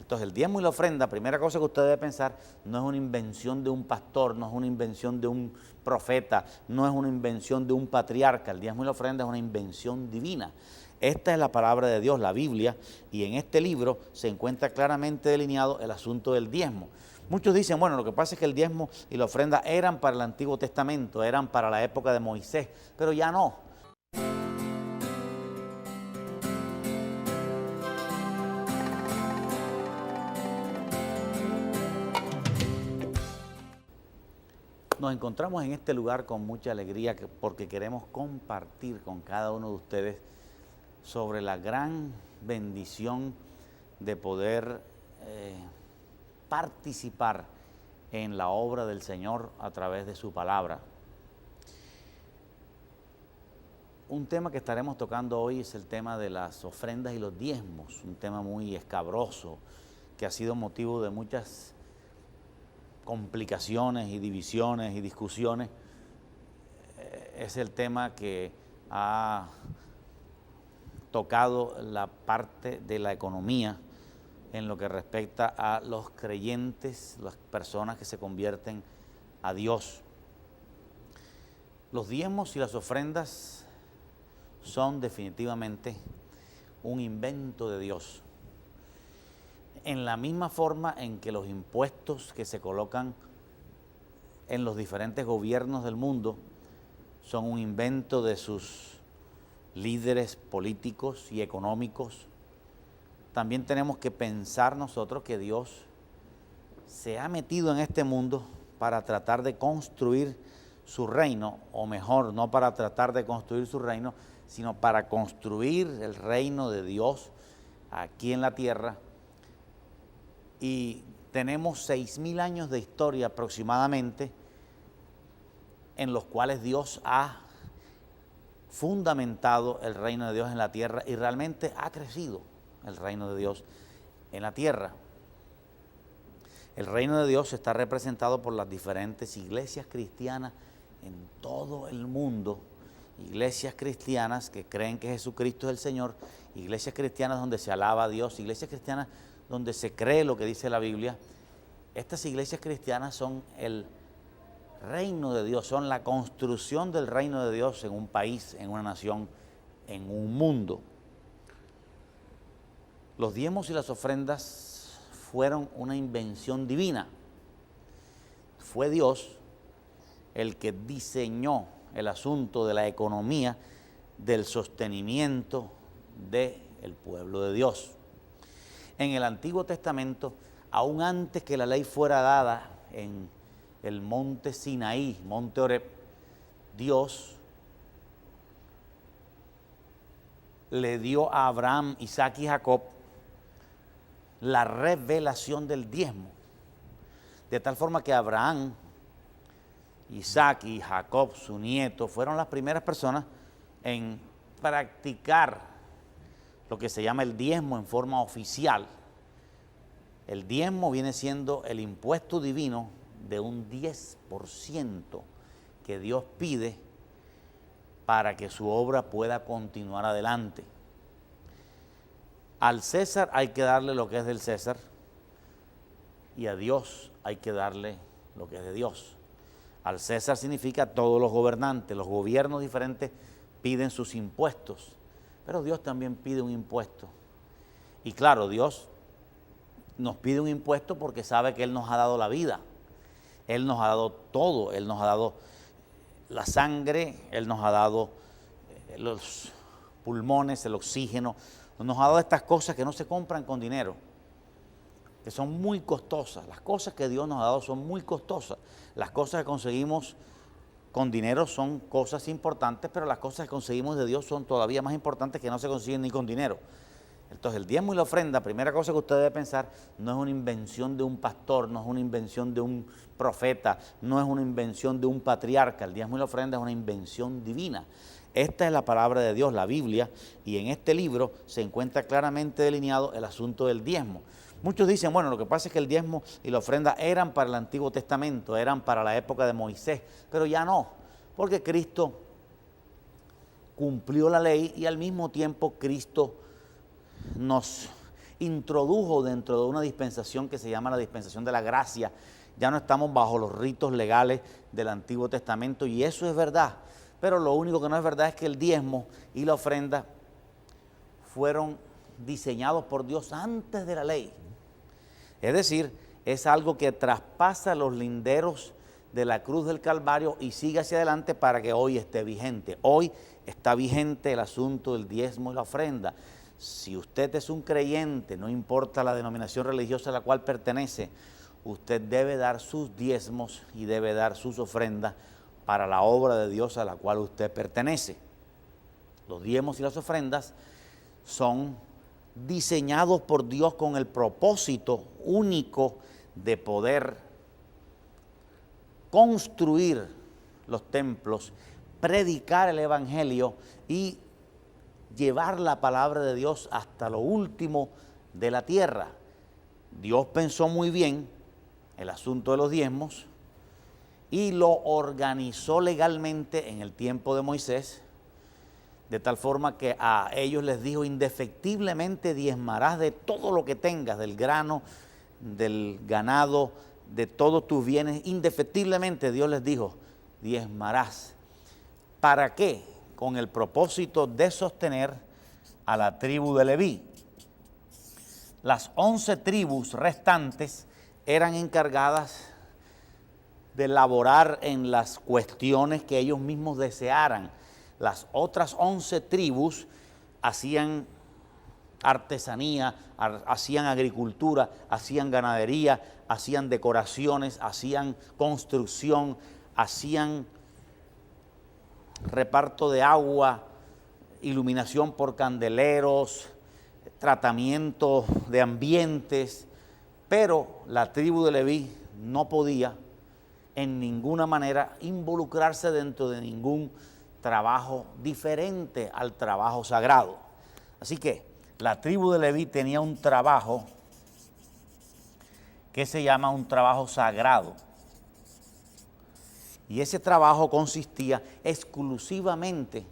Entonces el diezmo y la ofrenda, primera cosa que usted debe pensar, no es una invención de un pastor, no es una invención de un profeta, no es una invención de un patriarca. El diezmo y la ofrenda es una invención divina. Esta es la palabra de Dios, la Biblia, y en este libro se encuentra claramente delineado el asunto del diezmo. Muchos dicen, bueno, lo que pasa es que el diezmo y la ofrenda eran para el Antiguo Testamento, eran para la época de Moisés, pero ya no. Nos encontramos en este lugar con mucha alegría porque queremos compartir con cada uno de ustedes sobre la gran bendición de poder participar en la obra del Señor a través de su palabra. Un tema que estaremos tocando hoy es el tema de las ofrendas y los diezmos, un tema muy escabroso que ha sido motivo de muchas complicaciones y divisiones y discusiones. Es el tema que ha tocado la parte de la economía en lo que respecta a los creyentes, las personas que se convierten a Dios. Los diezmos y las ofrendas son definitivamente un invento de Dios. En la misma forma en que los impuestos que se colocan en los diferentes gobiernos del mundo son un invento de sus líderes políticos y económicos, también tenemos que pensar nosotros que Dios se ha metido en este mundo para tratar de construir su reino, o mejor, no para tratar de construir su reino, sino para construir el reino de Dios aquí en la tierra. Y tenemos 6.000 años de historia aproximadamente en los cuales Dios ha fundamentado el reino de Dios en la tierra y realmente ha crecido el reino de Dios en la tierra. El reino de Dios está representado por las diferentes iglesias cristianas en todo el mundo, iglesias cristianas que creen que Jesucristo es el Señor, iglesias cristianas donde se alaba a Dios, iglesias cristianas donde se cree lo que dice la Biblia. Estas iglesias cristianas son el reino de Dios, son la construcción del reino de Dios en un país, en una nación, en un mundo. Los diezmos y las ofrendas fueron una invención divina. Fue Dios el que diseñó el asunto de la economía, del sostenimiento del pueblo de Dios. En el Antiguo Testamento, aún antes que la ley fuera dada en el monte Sinaí, monte Horeb, Dios le dio a Abraham, Isaac y Jacob la revelación del diezmo. De tal forma que Abraham, Isaac y Jacob, su nieto, fueron las primeras personas en practicar lo que se llama el diezmo en forma oficial. El diezmo viene siendo el impuesto divino de un 10% que Dios pide para que su obra pueda continuar adelante. Al César hay que darle lo que es del César y a Dios hay que darle lo que es de Dios. Al César significa todos los gobernantes, los gobiernos diferentes piden sus impuestos, pero Dios también pide un impuesto. Y claro, Dios nos pide un impuesto porque sabe que Él nos ha dado la vida, Él nos ha dado todo, Él nos ha dado la sangre, Él nos ha dado los pulmones, el oxígeno, nos ha dado estas cosas que no se compran con dinero, que son muy costosas. Las cosas que Dios nos ha dado son muy costosas. Las cosas que conseguimos con dinero son cosas importantes, pero las cosas que conseguimos de Dios son todavía más importantes, que no se consiguen ni con dinero. Entonces el diezmo y la ofrenda, primera cosa que usted debe pensar, no es una invención de un pastor, no es una invención de un profeta, no es una invención de un patriarca. El diezmo y la ofrenda es una invención divina. Esta es la palabra de Dios, la Biblia, y en este libro se encuentra claramente delineado el asunto del diezmo. Muchos dicen, bueno, lo que pasa es que el diezmo y la ofrenda eran para el Antiguo Testamento, eran para la época de Moisés, pero ya no, porque Cristo cumplió la ley y al mismo tiempo Cristo nos introdujo dentro de una dispensación que se llama la dispensación de la gracia. Ya no estamos bajo los ritos legales del Antiguo Testamento, y eso es verdad. Pero lo único que no es verdad es que el diezmo y la ofrenda fueron diseñados por Dios antes de la ley. Es decir, es algo que traspasa los linderos de la cruz del Calvario y sigue hacia adelante para que hoy esté vigente. Hoy está vigente el asunto del diezmo y la ofrenda. Si usted es un creyente, no importa la denominación religiosa a la cual pertenece, usted debe dar sus diezmos y debe dar sus ofrendas para la obra de Dios a la cual usted pertenece. Los diezmos y las ofrendas son diseñados por Dios con el propósito único de poder construir los templos, predicar el evangelio y llevar la palabra de Dios hasta lo último de la tierra. Dios pensó muy bien el asunto de los diezmos y lo organizó legalmente en el tiempo de Moisés, de tal forma que a ellos les dijo: indefectiblemente diezmarás de todo lo que tengas, del grano, del ganado, de todos tus bienes. Indefectiblemente Dios les dijo: diezmarás. ¿Para qué? Con el propósito de sostener a la tribu de Leví. Las 11 tribus restantes eran encargadas de laborar en las cuestiones que ellos mismos desearan. Las otras 11 tribus hacían artesanía, hacían agricultura, hacían ganadería, hacían decoraciones, hacían construcción, hacían reparto de agua, iluminación por candeleros, tratamiento de ambientes, pero la tribu de Leví no podía en ninguna manera involucrarse dentro de ningún trabajo diferente al trabajo sagrado. Así que la tribu de Leví tenía un trabajo que se llama un trabajo sagrado. Y ese trabajo consistía exclusivamente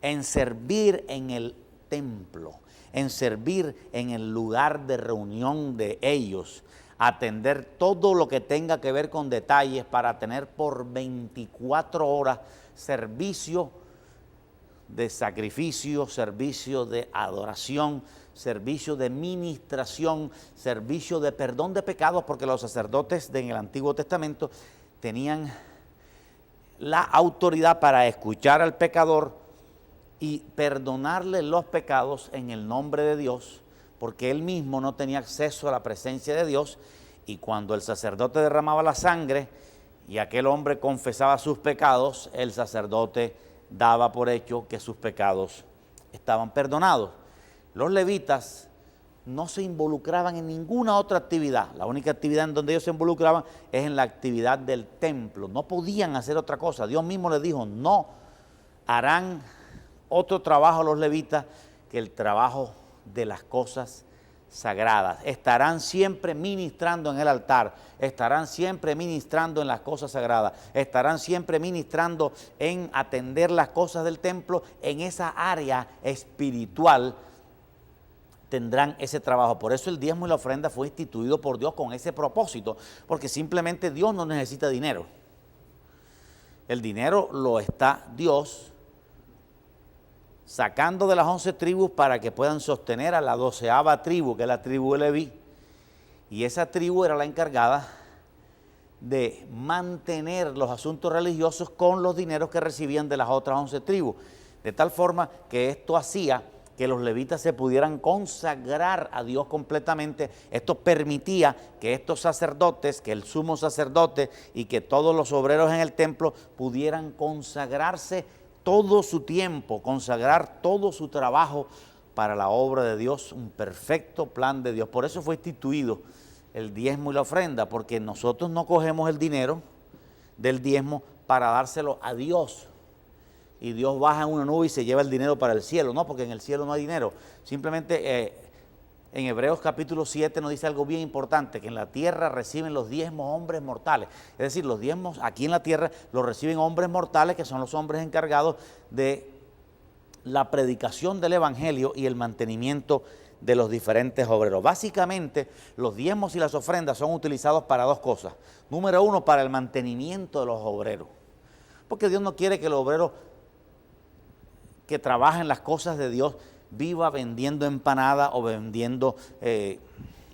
en servir en el templo, en servir en el lugar de reunión de ellos, atender todo lo que tenga que ver con detalles para tener por 24 horas servicio de sacrificio, servicio de adoración, servicio de ministración, servicio de perdón de pecados, porque los sacerdotes en el Antiguo Testamento tenían la autoridad para escuchar al pecador y perdonarle los pecados en el nombre de Dios, porque él mismo no tenía acceso a la presencia de Dios, y cuando el sacerdote derramaba la sangre y aquel hombre confesaba sus pecados, el sacerdote daba por hecho que sus pecados estaban perdonados. Los levitas no se involucraban en ninguna otra actividad. La única actividad en donde ellos se involucraban es en la actividad del templo. No podían hacer otra cosa. Dios mismo les dijo: no harán otro trabajo los levitas que el trabajo de las cosas sagradas. Estarán siempre ministrando en el altar, estarán siempre ministrando en las cosas sagradas, estarán siempre ministrando en atender las cosas del templo. En esa área espiritual tendrán ese trabajo. Por eso el diezmo y la ofrenda fue instituido por Dios con ese propósito, porque simplemente Dios no necesita dinero. El dinero lo está Dios sacando de las 11 tribus para que puedan sostener a la 12ª tribu, que es la tribu de Leví. Y esa tribu era la encargada de mantener los asuntos religiosos con los dineros que recibían de las otras 11 tribus. De tal forma que esto hacía que los levitas se pudieran consagrar a Dios completamente. Esto permitía que estos sacerdotes, que el sumo sacerdote y que todos los obreros en el templo pudieran consagrarse todo su tiempo, consagrar todo su trabajo para la obra de Dios, un perfecto plan de Dios. Por eso fue instituido el diezmo y la ofrenda, porque nosotros no cogemos el dinero del diezmo para dárselo a Dios y Dios baja en una nube y se lleva el dinero para el cielo. No, porque en el cielo no hay dinero. Simplemente en Hebreos capítulo 7 nos dice algo bien importante, que en la tierra reciben los diezmos hombres mortales. Es decir, los diezmos aquí en la tierra los reciben hombres mortales, que son los hombres encargados de la predicación del evangelio y el mantenimiento de los diferentes obreros. Básicamente, los diezmos y las ofrendas son utilizados para dos cosas. Número uno, para el mantenimiento de los obreros. Porque Dios no quiere que el obrero que trabaja en las cosas de Dios viva vendiendo empanada o vendiendo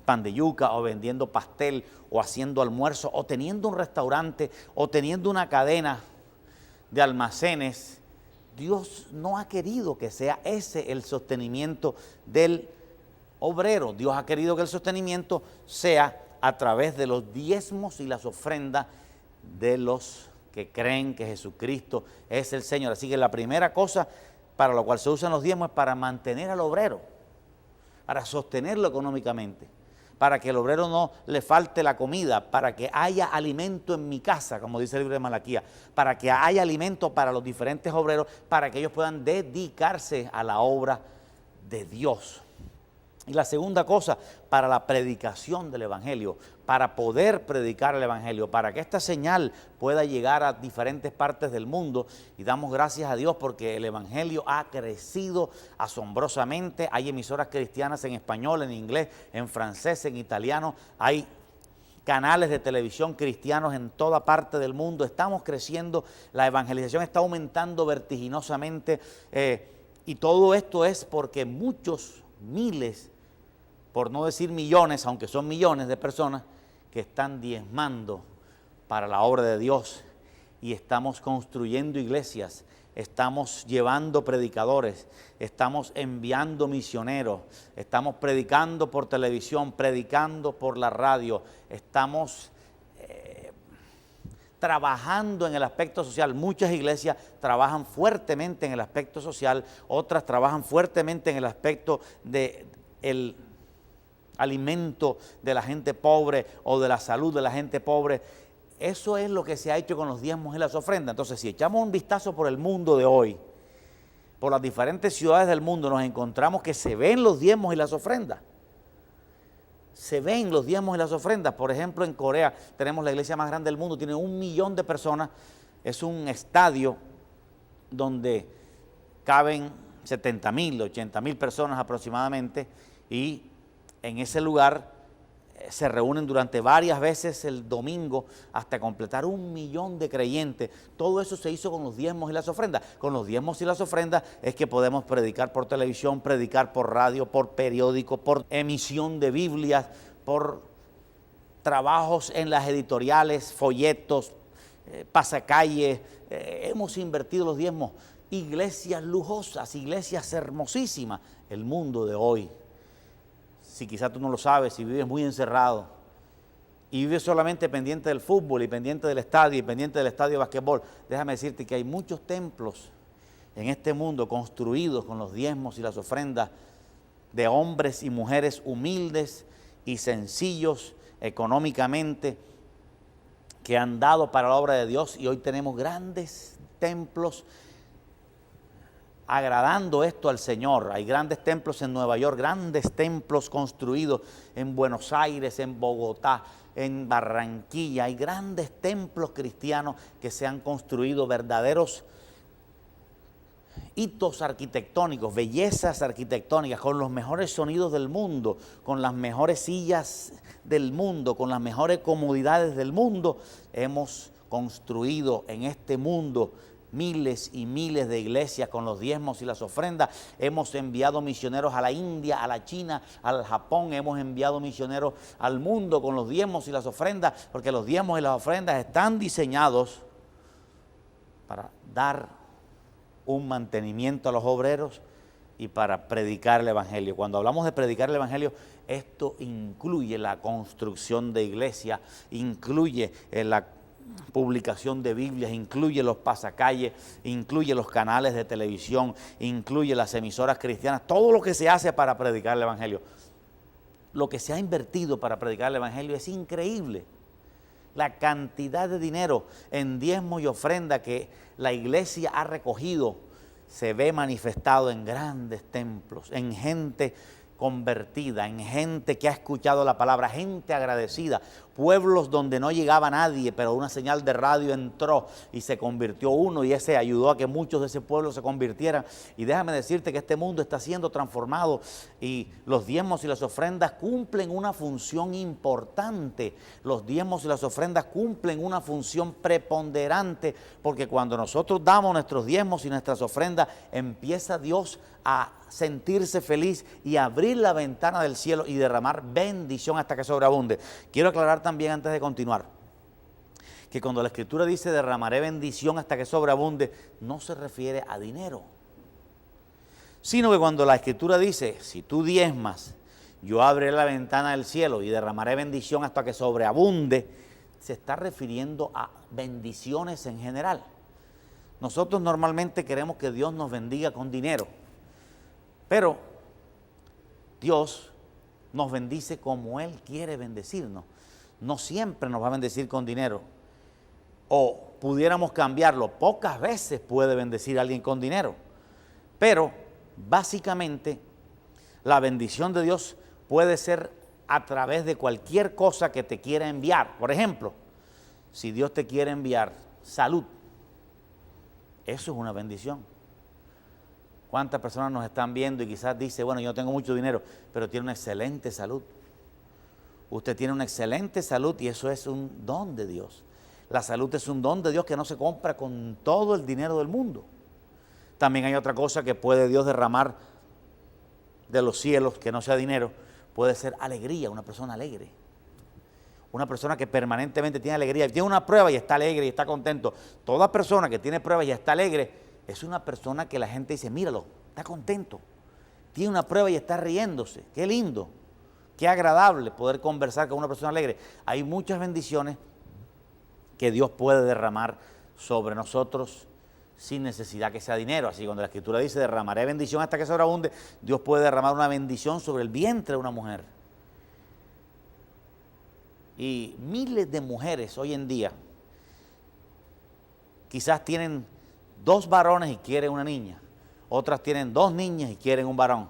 pan de yuca o vendiendo pastel o haciendo almuerzo o teniendo un restaurante o teniendo una cadena de almacenes. Dios no ha querido que sea ese el sostenimiento del obrero. Dios ha querido que el sostenimiento sea a través de los diezmos y las ofrendas de los que creen que Jesucristo es el Señor. Así que la primera cosa para lo cual se usan los diezmos es para mantener al obrero, para sostenerlo económicamente, para que el obrero no le falte la comida, para que haya alimento en mi casa, como dice el libro de Malaquías, para que haya alimento para los diferentes obreros, para que ellos puedan dedicarse a la obra de Dios. Y la segunda cosa, para la predicación del Evangelio, para poder predicar el Evangelio, para que esta señal pueda llegar a diferentes partes del mundo. Y damos gracias a Dios porque el Evangelio ha crecido asombrosamente. Hay emisoras cristianas en español, en inglés, en francés, en italiano. Hay canales de televisión cristianos en toda parte del mundo. Estamos creciendo, la evangelización está aumentando vertiginosamente. Y todo esto es porque muchos, miles, por no decir millones, aunque son millones de personas que están diezmando para la obra de Dios, y estamos construyendo iglesias, estamos llevando predicadores, estamos enviando misioneros, estamos predicando por televisión, predicando por la radio, estamos trabajando en el aspecto social. Muchas iglesias trabajan fuertemente en el aspecto social, otras trabajan fuertemente en el aspecto del alimento de la gente pobre o de la salud de la gente pobre. Eso es lo que se ha hecho con los diezmos y las ofrendas. Entonces, si echamos un vistazo por el mundo de hoy, por las diferentes ciudades del mundo, nos encontramos que se ven los diezmos y las ofrendas. Se ven los diezmos y las ofrendas. Por ejemplo, en Corea tenemos la iglesia más grande del mundo, tiene 1 millón de personas. Es un estadio donde caben 70,000, 80,000 personas aproximadamente, y en ese lugar se reúnen durante varias veces el domingo hasta completar 1 millón de creyentes. Todo eso se hizo con los diezmos y las ofrendas. Con los diezmos y las ofrendas es que podemos predicar por televisión, predicar por radio, por periódico, por emisión de Biblias, por trabajos en las editoriales, folletos, pasacalles. Hemos invertido los diezmos. Iglesias lujosas, iglesias hermosísimas. El mundo de hoy, si quizás tú no lo sabes, si vives muy encerrado y vives solamente pendiente del fútbol y pendiente del estadio y pendiente del estadio de basquetbol, déjame decirte que hay muchos templos en este mundo construidos con los diezmos y las ofrendas de hombres y mujeres humildes y sencillos económicamente que han dado para la obra de Dios, y hoy tenemos grandes templos agradando esto al Señor. Hay grandes templos en Nueva York, grandes templos construidos en Buenos Aires, en Bogotá, en Barranquilla. Hay grandes templos cristianos que se han construido, verdaderos hitos arquitectónicos, bellezas arquitectónicas, con los mejores sonidos del mundo, con las mejores sillas del mundo, con las mejores comodidades del mundo. Hemos construido en este mundo miles y miles de iglesias con los diezmos y las ofrendas. Hemos enviado misioneros a la India, a la China, al Japón. Hemos enviado misioneros al mundo con los diezmos y las ofrendas, porque los diezmos y las ofrendas están diseñados para dar un mantenimiento a los obreros y para predicar el Evangelio. Cuando hablamos de predicar el Evangelio, esto incluye la construcción de iglesias, incluye la publicación de Biblias, incluye los pasacalles, incluye los canales de televisión, incluye las emisoras cristianas, todo lo que se hace para predicar el Evangelio. Lo que se ha invertido para predicar el Evangelio es increíble. La cantidad de dinero en diezmos y ofrenda que la iglesia ha recogido se ve manifestado en grandes templos, en gente convertida, en gente que ha escuchado la palabra, gente agradecida, pueblos donde no llegaba nadie, pero una señal de radio entró y se convirtió uno, y ese ayudó a que muchos de ese pueblo se convirtieran. Y déjame decirte que este mundo está siendo transformado y los diezmos y las ofrendas cumplen una función importante. Los diezmos y las ofrendas cumplen una función preponderante, porque cuando nosotros damos nuestros diezmos y nuestras ofrendas, empieza Dios a sentirse feliz y abrir la ventana del cielo y derramar bendición hasta que sobreabunde. Quiero aclarar también antes de continuar que cuando la Escritura dice derramaré bendición hasta que sobreabunde, no se refiere a dinero, sino que cuando la Escritura dice, si tú diezmas, yo abriré la ventana del cielo y derramaré bendición hasta que sobreabunde, se está refiriendo a bendiciones en general. Nosotros normalmente queremos que Dios nos bendiga con dinero, pero Dios nos bendice como Él quiere bendecirnos. No siempre nos va a bendecir con dinero. O pudiéramos cambiarlo, pocas veces puede bendecir a alguien con dinero. Pero básicamente la bendición de Dios puede ser a través de cualquier cosa que te quiera enviar. Por ejemplo, si Dios te quiere enviar salud, eso es una bendición. ¿Cuántas personas nos están viendo y quizás dice, bueno, yo no tengo mucho dinero, pero tiene una excelente salud? Usted tiene una excelente salud y eso es un don de Dios. La salud es un don de Dios que no se compra con todo el dinero del mundo. También hay otra cosa que puede Dios derramar de los cielos, que no sea dinero, puede ser alegría, una persona alegre. Una persona que permanentemente tiene alegría, tiene una prueba y está alegre y está contento. Toda persona que tiene pruebas y está alegre es una persona que la gente dice, míralo, está contento, tiene una prueba y está riéndose. Qué lindo, qué agradable poder conversar con una persona alegre. Hay muchas bendiciones que Dios puede derramar sobre nosotros sin necesidad que sea dinero. Así cuando la Escritura dice, derramaré bendición hasta que sobreabunde, Dios puede derramar una bendición sobre el vientre de una mujer. Y miles de mujeres hoy en día quizás tienen 2 varones y quieren una niña, otras tienen 2 niñas y quieren un varón,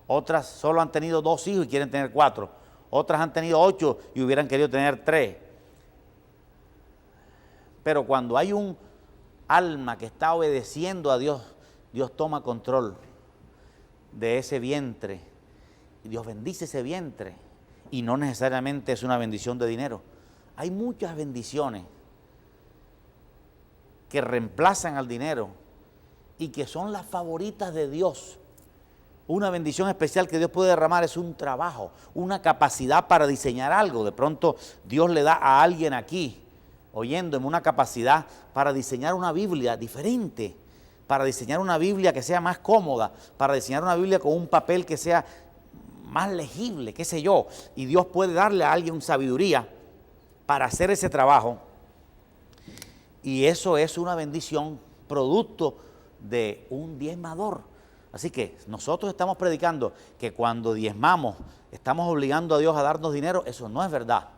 otras solo han tenido 2 hijos y quieren tener 4, otras han tenido 8 y hubieran querido tener 3. Pero cuando hay un alma que está obedeciendo a Dios, Dios toma control de ese vientre y Dios bendice ese vientre, y no necesariamente es una bendición de dinero. Hay muchas bendiciones que reemplazan al dinero y que son las favoritas de Dios. Una bendición especial que Dios puede derramar es un trabajo, una capacidad para diseñar algo. De pronto Dios le da a alguien aquí, oyéndome, una capacidad para diseñar una Biblia diferente, para diseñar una Biblia que sea más cómoda, para diseñar una Biblia con un papel que sea más legible, qué sé yo. Y Dios puede darle a alguien sabiduría para hacer ese trabajo. Y eso es una bendición producto de un diezmador. Así que nosotros estamos predicando que cuando diezmamos estamos obligando a Dios a darnos dinero. Eso no es verdad.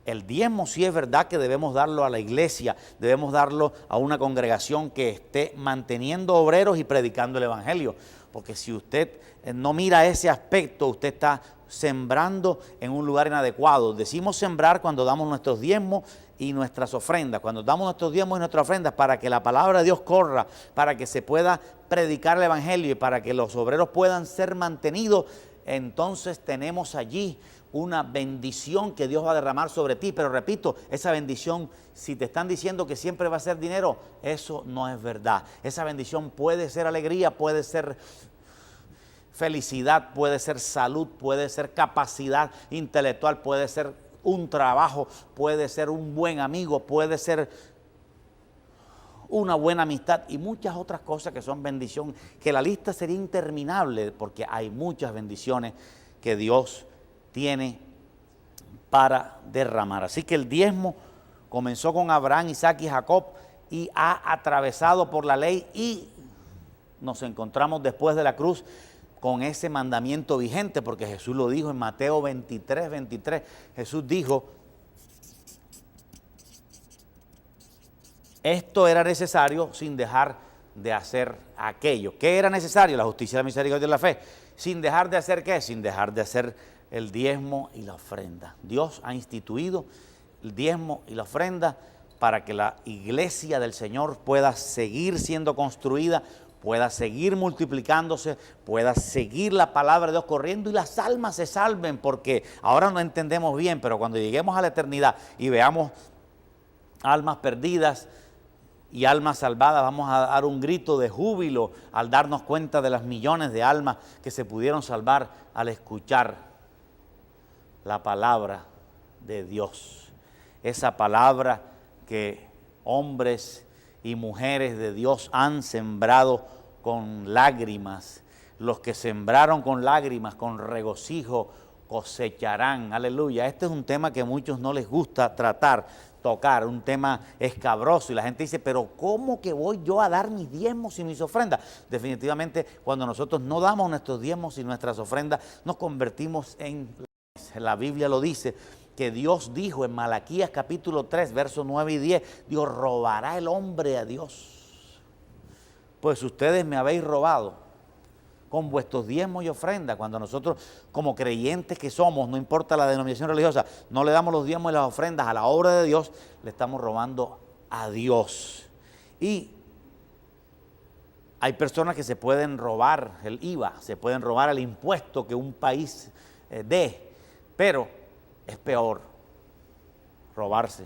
El diezmo sí es verdad que debemos darlo a la iglesia, debemos darlo a una congregación que esté manteniendo obreros y predicando el evangelio. Porque si usted no mira ese aspecto, usted está sembrando en un lugar inadecuado. Decimos sembrar cuando damos nuestros diezmos y nuestras ofrendas. Cuando damos nuestros diezmos y nuestras ofrendas para que la palabra de Dios corra, para que se pueda predicar el evangelio y para que los obreros puedan ser mantenidos, entonces tenemos allí una bendición que Dios va a derramar sobre ti. Pero repito, esa bendición, si te están diciendo que siempre va a ser dinero, eso no es verdad. Esa bendición puede ser alegría, puede ser felicidad, puede ser salud, puede ser capacidad intelectual, puede ser un trabajo, puede ser un buen amigo, puede ser una buena amistad y muchas otras cosas que son bendición, que la lista sería interminable porque hay muchas bendiciones que Dios tiene para derramar. Así que el diezmo comenzó con Abraham, Isaac y Jacob y ha atravesado por la ley y nos encontramos después de la cruz con ese mandamiento vigente, porque Jesús lo dijo en Mateo 23. Jesús dijo, esto era necesario sin dejar de hacer aquello. ¿Qué era necesario? La justicia, la misericordia y la fe. sin dejar de hacer ¿qué? Sin dejar de hacer el diezmo y la ofrenda. Dios ha instituido el diezmo y la ofrenda para que la iglesia del Señor pueda seguir siendo construida, pueda seguir multiplicándose, pueda seguir la palabra de Dios corriendo y las almas se salven, porque ahora no entendemos bien, pero cuando lleguemos a la eternidad y veamos almas perdidas y almas salvadas, vamos a dar un grito de júbilo al darnos cuenta de las millones de almas que se pudieron salvar al escuchar la palabra de Dios. Esa palabra que hombres y mujeres de Dios han sembrado con lágrimas. Los que sembraron con lágrimas, con regocijo, cosecharán. Aleluya. Este es un tema que a muchos no les gusta tocar, un tema escabroso. Y la gente dice, pero ¿cómo que voy yo a dar mis diezmos y mis ofrendas? Definitivamente, cuando nosotros no damos nuestros diezmos y nuestras ofrendas, nos convertimos en... La Biblia lo dice, que Dios dijo en Malaquías capítulo 3, versos 9 y 10, Dios robará el hombre a Dios. Pues ustedes me habéis robado con vuestros diezmos y ofrendas. Cuando nosotros, como creyentes que somos, no importa la denominación religiosa, no le damos los diezmos y las ofrendas a la obra de Dios, le estamos robando a Dios. Y hay personas que se pueden robar el IVA, se pueden robar el impuesto que un país dé, pero es peor robarse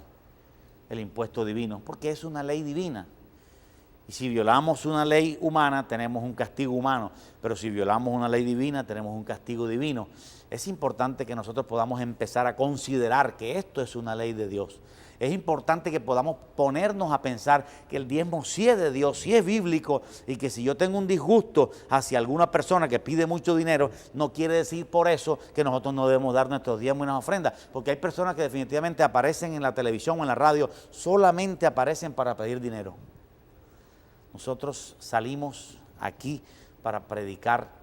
el impuesto divino, porque es una ley divina. Y si violamos una ley humana, tenemos un castigo humano, pero si violamos una ley divina, tenemos un castigo divino. Es importante que nosotros podamos empezar a considerar que esto es una ley de Dios. Es importante que podamos ponernos a pensar que el diezmo sí es de Dios, sí es bíblico, y que si yo tengo un disgusto hacia alguna persona que pide mucho dinero, no quiere decir por eso que nosotros no debemos dar nuestros diezmos y nuestras ofrendas, porque hay personas que definitivamente aparecen en la televisión o en la radio, solamente aparecen para pedir dinero. Nosotros salimos aquí para predicar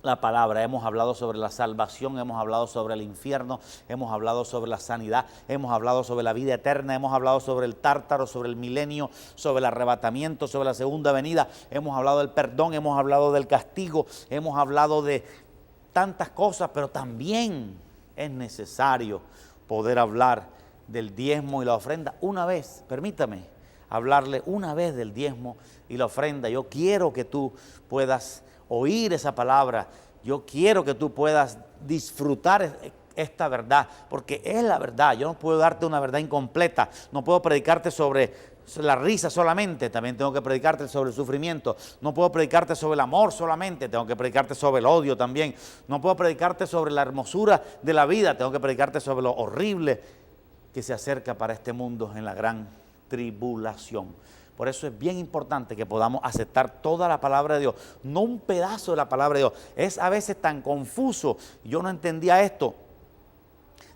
la palabra. Hemos hablado sobre la salvación, hemos hablado sobre el infierno, hemos hablado sobre la sanidad, hemos hablado sobre la vida eterna, hemos hablado sobre el tártaro, sobre el milenio, sobre el arrebatamiento, sobre la segunda venida, hemos hablado del perdón, hemos hablado del castigo, hemos hablado de tantas cosas, pero también es necesario poder hablar del diezmo y la ofrenda una vez. Permítame hablarle una vez del diezmo y la ofrenda. Yo quiero que tú puedas oír esa palabra, yo quiero que tú puedas disfrutar esta verdad, porque es la verdad. Yo no puedo darte una verdad incompleta, no puedo predicarte sobre la risa solamente, también tengo que predicarte sobre el sufrimiento. No puedo predicarte sobre el amor solamente, tengo que predicarte sobre el odio también. No puedo predicarte sobre la hermosura de la vida, tengo que predicarte sobre lo horrible que se acerca para este mundo en la gran tribulación. Por eso es bien importante que podamos aceptar toda la palabra de Dios, no un pedazo de la palabra de Dios. Es a veces tan confuso, yo no entendía esto,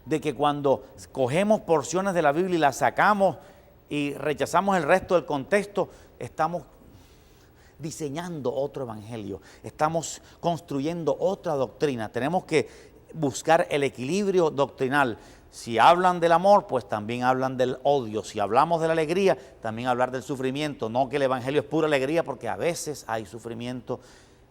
de que cuando cogemos porciones de la Biblia y las sacamos y rechazamos el resto del contexto, estamos diseñando otro evangelio, estamos construyendo otra doctrina. Tenemos que buscar el equilibrio doctrinal. Si hablan del amor, pues también hablan del odio. Si hablamos de la alegría, también hablar del sufrimiento. No que el evangelio es pura alegría, porque a veces hay sufrimiento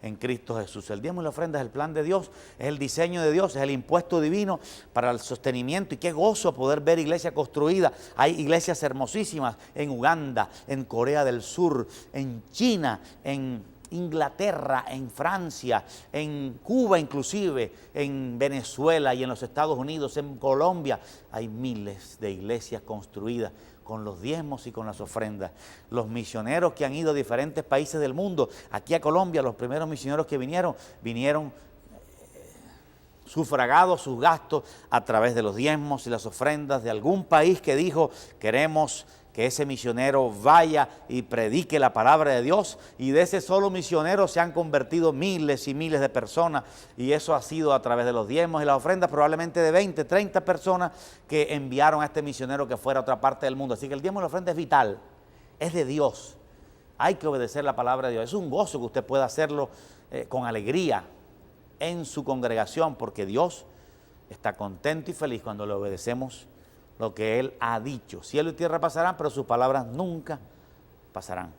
en Cristo Jesús. El diezmo y la ofrenda es el plan de Dios, es el diseño de Dios, es el impuesto divino para el sostenimiento. Y qué gozo poder ver iglesia construida. Hay iglesias hermosísimas en Uganda, en Corea del Sur, en China, en Inglaterra, en Francia, en Cuba inclusive, en Venezuela y en los Estados Unidos, en Colombia. Hay miles de iglesias construidas con los diezmos y con las ofrendas. Los misioneros que han ido a diferentes países del mundo, aquí a Colombia, los primeros misioneros que vinieron sufragados sus gastos a través de los diezmos y las ofrendas de algún país que dijo: queremos que ese misionero vaya y predique la palabra de Dios, y de ese solo misionero se han convertido miles y miles de personas, y eso ha sido a través de los diezmos y las ofrendas, probablemente de 20, 30 personas que enviaron a este misionero que fuera a otra parte del mundo. Así que el diezmo y la ofrenda es vital, es de Dios, hay que obedecer la palabra de Dios. Es un gozo que usted pueda hacerlo con alegría en su congregación, porque Dios está contento y feliz cuando le obedecemos lo que Él ha dicho. Cielo y tierra pasarán, pero sus palabras nunca pasarán.